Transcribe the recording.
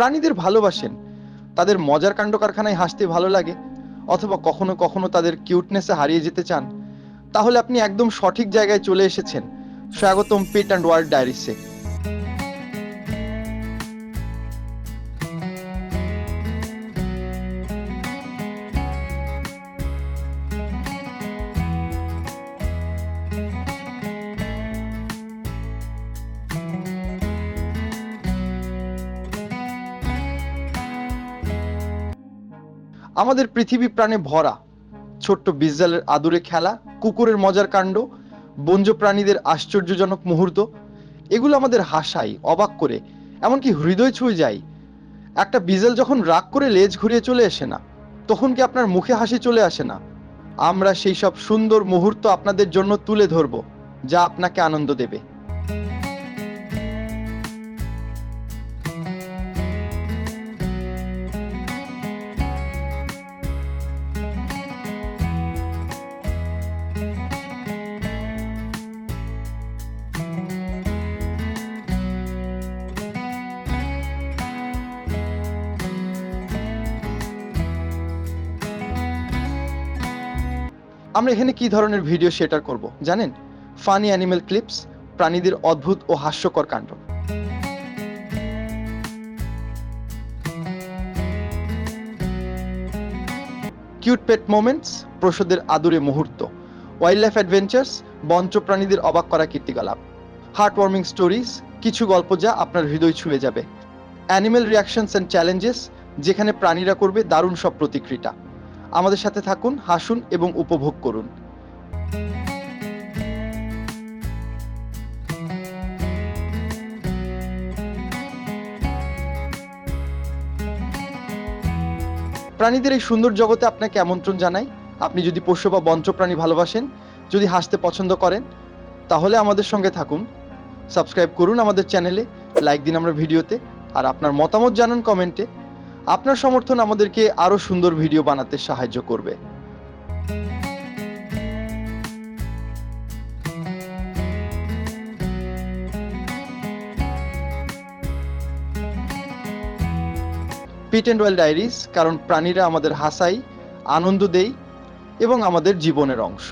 প্রাণীদের ভালোবাসেন, তাদের মজার কাণ্ড কারখানায় হাসতে ভালো লাগে, অথবা কখনো কখনো তাদের কিউটনেসে হারিয়ে যেতে চান, তাহলে আপনি একদম সঠিক জায়গায় চলে এসেছেন। স্বাগতম পেট অ্যান্ড ওয়ার্ল্ড ডায়েরিসে। আমাদের পৃথিবী প্রাণে ভরা। ছোট্ট বিজ্জালের আদুরে খেলা, কুকুরের মজার কাণ্ড, বন্য প্রাণীদের আশ্চর্যজনক মুহূর্ত, এগুলো আমাদের হাসায়, অবাক করে, এমনকি হৃদয় ছুঁয়ে যায়। একটা বিজেল যখন রাগ করে লেজ ঘুরিয়ে চলে আসে না, তখন কি আপনার মুখে হাসি চলে আসে না? আমরা সেই সব সুন্দর মুহূর্ত আপনাদের জন্য তুলে ধরব, যা আপনাকে আনন্দ দেবে। আমরা এখানে কি ধরনের ভিডিও শেয়ার করব জানেন? ফানি অ্যানিমেল ক্লিপস, প্রাণীদের অদ্ভুত ও হাস্যকর কাণ্ড। কিউট পেট মোমেন্টস, প্রসূতির আদুরে মুহূর্ত। ওয়াইল্ড লাইফ অ্যাডভেঞ্চার্স, বন্য প্রাণীদের অবাক করা কীর্তিকলাপ। হার্ট ওয়ার্মিং স্টোরিজ, কিছু গল্প যা আপনার হৃদয় ছুঁয়ে যাবে। অ্যানিমেল রিয়াকশনস অ্যান্ড চ্যালেঞ্জেস, যেখানে প্রাণীরা করবে দারুণ সব প্রতিক্রিয়া। আমাদের সাথে থাকুন, হাসুন এবং উপভোগ করুন। প্রাণীদের এই সুন্দর জগতে আপনাকে আমন্ত্রণ জানাই। আপনি যদি পোষ্য বা বন্য প্রাণী ভালোবাসেন, যদি হাসতে পছন্দ করেন, তাহলে আমাদের সঙ্গে থাকুন। সাবস্ক্রাইব করুন আমাদের চ্যানেলে, লাইক দিন আমরা ভিডিওতে, আর আপনার মতামত জানান কমেন্টে। আপনার সমর্থন আমাদেরকে আরো সুন্দর ভিডিও বানাতে সাহায্য করবে। পিট অ্যান্ড ওয়াইল্ড ডায়েরিজ, কারণ প্রাণীরা আমাদের হাসায়, আনন্দ দেয় এবং আমাদের জীবনের অংশ।